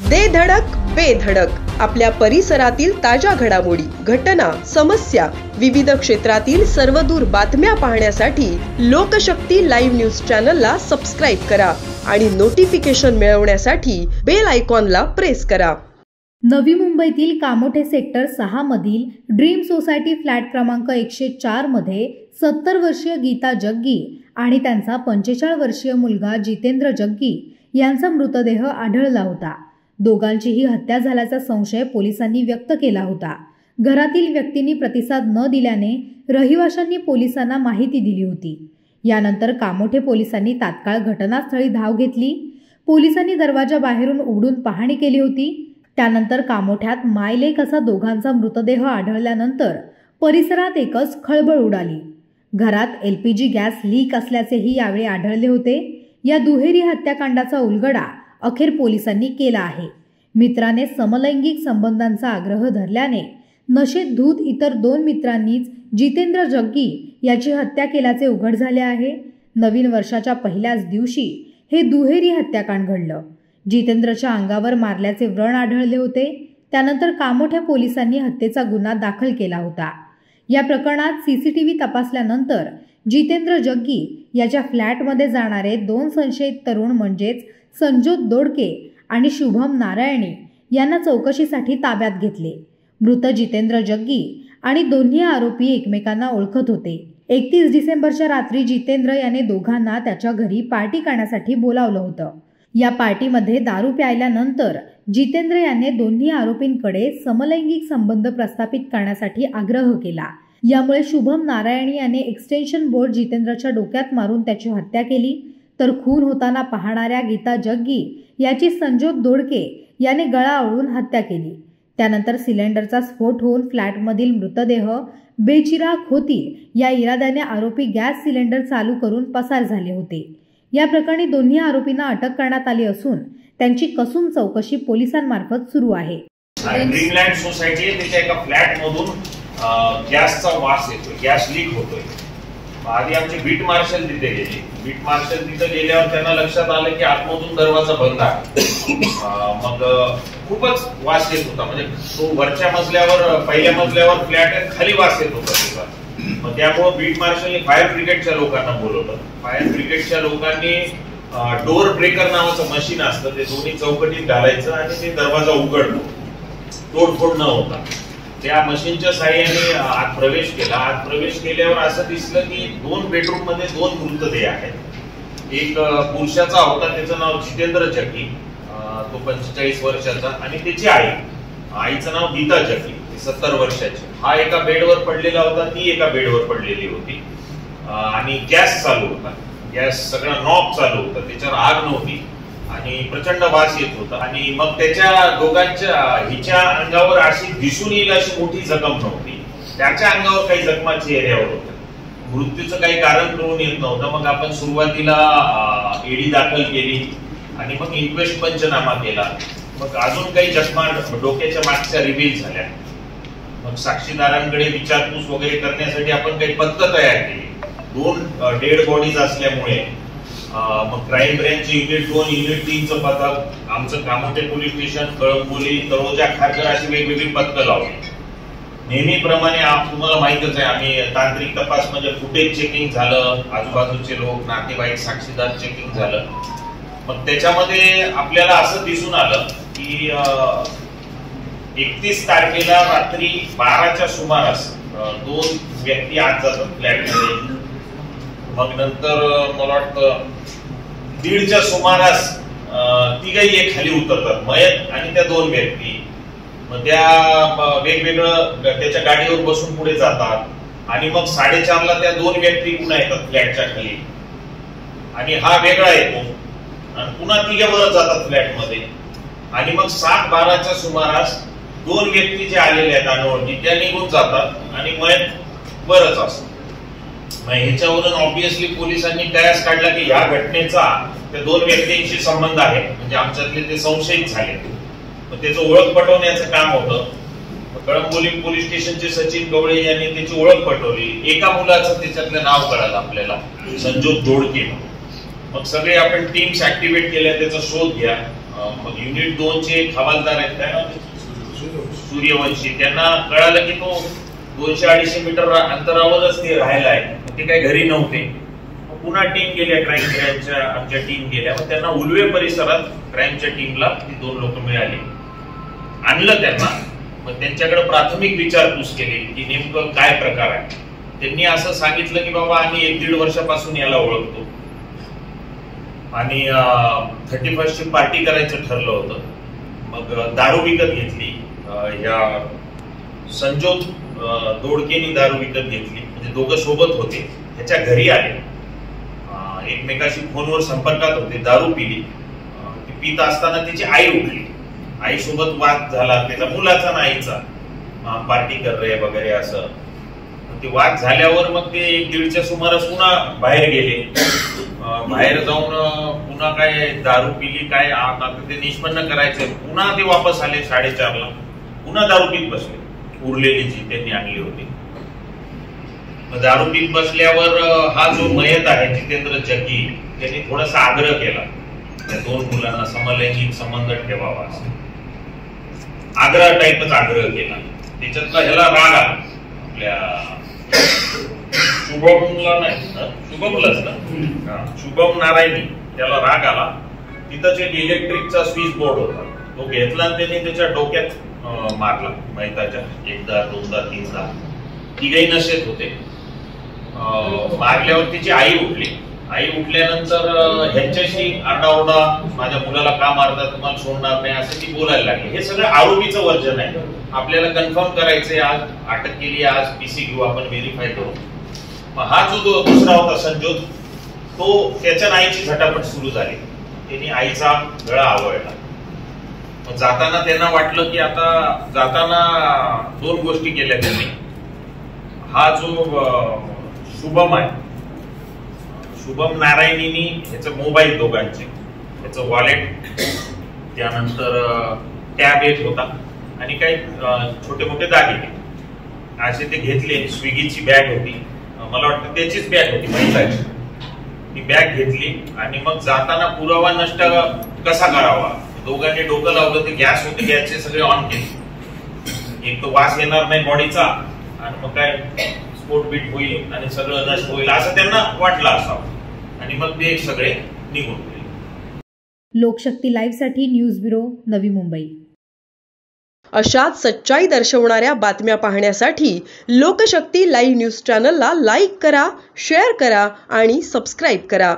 दे धडक बेधडक आपल्या परिसरातील ताज्या घडामोडी, घटना, समस्या, विविध क्षेत्रातील सर्वदूर बातम्या पाहण्यासाठी लोकशक्ती लाईव्ह न्यूज चॅनलला सबस्क्राईब करा आणि नोटिफिकेशन मिळवण्यासाठी बेल आयकॉनला प्रेस करा. नवी मुंबईतील कामोठे सेक्टर 6 मधील ड्रीम सोसायटी फ्लॅट क्रमांक 104 मध्ये 70 वर्षीय गीता जग्गी आणि त्यांचा 45 वर्षीय मुलगा जितेंद्र जग्गी यांचा मृतदेह आढळला होता. दोघांचीही हत्या झाल्याचा संशय पोलिसांनी व्यक्त केला होता. घरातील व्यक्तींनी प्रतिसाद न दिल्याने रहिवाशांनी पोलिसांना माहिती दिली होती. यानंतर कामोठे पोलिसांनी तात्काळ घटनास्थळी धाव घेतली. पोलिसांनी दरवाजा बाहेरून उघडून पाहणी केली होती. त्यानंतर कामोठ्यात मायलेक असा दोघांचा मृतदेह आढळल्यानंतर परिसरात एकच खळबळ उडाली. घरात LPG गॅस लीक असल्याचेही यावेळी आढळले होते. या दुहेरी हत्याकांडाचा उलगडा अखेर पोलिसांनी केला आहे. मित्राने समलैंगिक संबंधांचा आग्रह धरल्याने नशेत धूत इतर 2 मित्रांनीच जितेंद्र जग्गी याची हत्या केल्याचे उघड झाले आहे. नवीन वर्षाच्या पहिल्याच दिवशी हे दुहेरी हत्याकांड घडलं. जितेंद्रच्या अंगावर मारल्याचे व्रण आढळले होते. त्यानंतर कामोठ्या पोलिसांनी हत्येचा गुन्हा दाखल केला होता. या प्रकरणात CCTV तपासल्यानंतर जितेंद्र जग्गी याच्या फ्लॅटमध्ये जाणारे 2 संशयित तरुण म्हणजेच संजोत दोडके आणि शुभम नारायणी यांना चौकशीसाठी ताब्यात घेतले. मृत जितेंद्र जग्गी आणि दोन्ही आरोपी एकमेकांना ओळखत होते. 31 डिसेंबरच्या रात्री जितेंद्र याने दोघांना त्याच्या घरी पार्टी करण्यासाठी बोलावलं होतं. या पार्टीमध्ये दारू प्यायल्यानंतर जितेंद्र याने दोन्ही आरोपींकडे समलैंगिक संबंध प्रस्थापित करण्यासाठी आग्रह केला. यामुळे शुभम नारायणी याने एक्सटेन्शन बोर्ड जितेंद्रच्या डोक्यात मारून त्याची हत्या केली. तर खून होताना पाहणाऱ्या गीता जग्गी याची संजोत दोडके याने गळा आवळून हत्या केली. त्यानंतर सिलेंडरचा स्फोट होऊन फ्लॅटमधील मृतदेह बेचिराग होतील या इराद्याने आरोपी गॅस सिलेंडर चालू करून पसार झाले होते. या प्रकरणी दोन्ही आरोपींना अटक करण्यात आली असून त्यांची कसून चौकशी पोलिसांमार्फत सुरू आहे. ड्रीमलँड सोसायटी त्याच्या एका फ्लॅट मधून गॅसचा वास येतोय, गॅस लीक होतोय. आधी आमचे बीट मार्शल तिथे गेले. बीट मार्शल तिथे गेल्यावर त्यांना लक्षात आलं की आतमधून दरवाजा बंद आहे. मग खूपच वास येत होता. म्हणजे तो वरच्या मजल्यावर, पहिल्या मजल्यावर फ्लॅट आहे, खाली वास येत होता त्याचा. मग त्यामुळे बीट मार्शलने फायर ब्रिगेडच्या लोकांना बोलवलं. फायर ब्रिगेडच्या लोकांनी डोर ब्रेकर नावाचं मशीन असतं, ते दोन्ही चौकटीत घालायचं आणि ते दरवाजा उघडतो, तोडफोड न होता. त्या मशीनच्या साहाय्याने आत प्रवेश केला. आत प्रवेश केल्यावर असं दिसलं की 2 बेडरूम मध्ये 2 मृतदेह आहेत. एक पुरुषाचा होता, त्याचं नाव जितेंद्र जग्गी, तो 45 वर्षाचा, आणि त्याची आईचं नाव गीता जग्गी, 70 वर्षाची. हा एका बेडवर पडलेला होता, ती एका बेडवर पडलेली होती. आणि गॅस चालू होता, गॅस सगळा नॉब चालू होता, त्याच्यावर आग नव्हती आणि प्रचंड वास येत होता. आणि मग त्याच्या दोघांच्या हिच्या अंगावर अशी दिसून येईल अशी मोठी जखम नव्हती. त्याच्या अंगावर काही जखमा चेहऱ्यावर होत्या. मृत्यूचं काही कारण कळून येत नव्हतं. मग आपण सुरुवातीला ED दाखल केली आणि मग इन्क्वेस्ट पंचनामा केला. मग अजून काही जखमा डोक्याच्या मागच्या रिव्हील झाल्या. मग साक्षीदारांकडे विचारपूस वगैरे करण्यासाठी आपण काही पथकं तयार केली. 2 डेड बॉडीज असल्यामुळे मग क्राईम ब्रँच युनिट 2, युनिट 3चं पथक, आमचं कामोठे पोलीस स्टेशन, कळंबोली, तळोजा, खारघर अशी वेगवेगळी पथकं लावली. नेहमीप्रमाणे तुम्हाला माहितच आहे, आम्ही तांत्रिक तपास म्हणजे फुटेज चेकिंग झालं, आजूबाजूचे लोक, नातेवाईक, साक्षीदार चेकिंग झालं. मग त्याच्यामध्ये आपल्याला असं दिसून आलं की 31 तारखेला रात्री 12च्या सुमारास 2 व्यक्ती आत जातात फ्लॅटमध्ये. मग नंतर मला वाटतं 1:30च्या सुमारास तिघही एक खाली उतरतात, मयत आणि त्या 2 व्यक्ती. मग त्या वेगवेगळं त्याच्या गाडीवर बसून पुढे जातात आणि मग 4:30ला त्या 2 व्यक्ती पुन्हा येतात फ्लॅटच्या खाली आणि हा वेगळा येतो आणि पुन्हा तिघे जातात फ्लॅटमध्ये. आणि मग 7:12च्या सुमारास 2 व्यक्ती जे आलेले आहेत अनोळखी त्या निघून जातात आणि मयत बरंच असतं. ह्याच्यावरून ऑब्विसली पोलिसांनी कयास काढला की या घटनेचा त्या 2 व्यक्तींशी संबंध आहे, म्हणजे आमच्यातले ते संशयित झाले. मग त्याचं ओळख पटवण्याचं काम होतं. कळंबोली पोलीस स्टेशनचे सचिन गवळे यांनी त्याची ओळख पटवली. एका मुलाचं त्याच्यातलं नाव कळालं आपल्याला, संजोत दोडके. मग सगळे आपण टीम्स ऍक्टिव्हेट केल्या, त्याचा शोध घ्या. मग युनिट 2 चे हवालदार आहेत काय ना सूर्यवंशी, त्यांना कळालं की तो 200-250 मीटर अंतरावरच ते राहायला आहे, ते काही घरी नव्हते. पुन्हा टीम गेल्या, क्राईमच्या आमच्या टीम गेल्या, मग त्यांना उलवे परिसरात क्राईमच्या टीमला ती 2 लोक मिळाली. आणलं त्यांना, मग त्यांच्याकडे प्राथमिक विचारपूस केली की नेमकं काय प्रकार आहे. त्यांनी असं सांगितलं की बाबा आम्ही 1-1.5 वर्षापासून याला ओळखतो आणि 31st पार्टी करायचं ठरलं होतं. मग दारू विकत घेतली, ह्या संजोत दोडकेनी दारू विकत घेतली, म्हणजे दोघं सोबत होते, त्याच्या घरी आले, एकमेकाशी फोनवर संपर्कात होते, दारू पिली. ती पित असताना त्याची आई उठली, आईसोबत वाद झाला त्याचा, मुलाचा ना आईचा, पार्टी कर रे वगैरे असं. ते वाद झाल्यावर मग ते 1:30च्या सुमारास पुन्हा बाहेर गेले. बाहेर जाऊन पुन्हा काय दारू पिली काय आता ते निष्पन्न करायचं, पुन्हा ते वापस आले 4:30ला, पुन्हा दारू पीत बसले, उरलेली जी त्यांनी आणली होती. दारू पीत बसल्यावर हा जो मयत आहे जितेंद्र जग्गी, त्यांनी थोडासा आग्रह केला त्या 2 मुलांना समलैंगिक संबंध ठेवावा, आग्रह टाईपच आग्रह केला. त्याच्यातला ह्याला राग आला, आपल्या शुभमला नाही, शुभमलाच ना, शुभम नारायणी, त्याला राग आला. तिथंच एक इलेक्ट्रिकचा स्विच बोर्ड होता, तो घेतला आणि त्याने त्याच्या डोक्यात मारला मैताच्या, 1दा 2दा 3दा. तिघही नशेत होते. मारल्यावर तिची आई उठली. आई उठल्यानंतर ह्यांच्याशी आरडाओरडा, माझ्या मुलाला का मारता, तुम्हाला सोडणार नाही, असं ती बोलायला लागली. हे सगळं आरोपीचं वर्जन आहे. आपल्याला कन्फर्म करायचंय, आज अटक केली, आज पीसी घेऊ आपण, व्हेरीफाय करू. मग हा जो दुसरा होता संजोत, तो त्याच्या आईची झटापट सुरू झाली, त्यांनी आईचा गळा आवळला. मग जाताना त्यांना वाटलं की आता जाताना 2 गोष्टी केल्या त्यांनी. हा जो शुभम आहे, शुभम नारायणीनी ह्याचं मोबाईल, दोघांचे ह्याचं वॉलेट, त्यानंतर टॅब एक होता आणि काही छोटे मोठे दागिने असे ते घेतले. स्विगीची बॅग होती, मला वाटतं त्याचीच बॅग होती महिलाची, ती बॅग घेतली. आणि मग जाताना पुरावा नष्ट कसा करावा, दोघांनी डोकं लावलं. ते गॅस होते, गॅसचे सगळे ऑन केले. एक तो वास येणार नाही बॉडीचा, आणि मग काय स्फोट बीट होईल आणि सगळं नष्ट होईल असं त्यांना वाटलं असावं, आणि मग ते सगळे निघून गेले. लोकशक्ती लाईव्ह साठी न्यूज ब्युरो, नवी मुंबई. अशाच सच्चाई दर्शवणाऱ्या बातम्या पाहण्यासाठी लोकशक्ती लाईव्ह न्यूज चॅनलला लाईक करा, शेअर करा आणि सबस्क्राईब करा.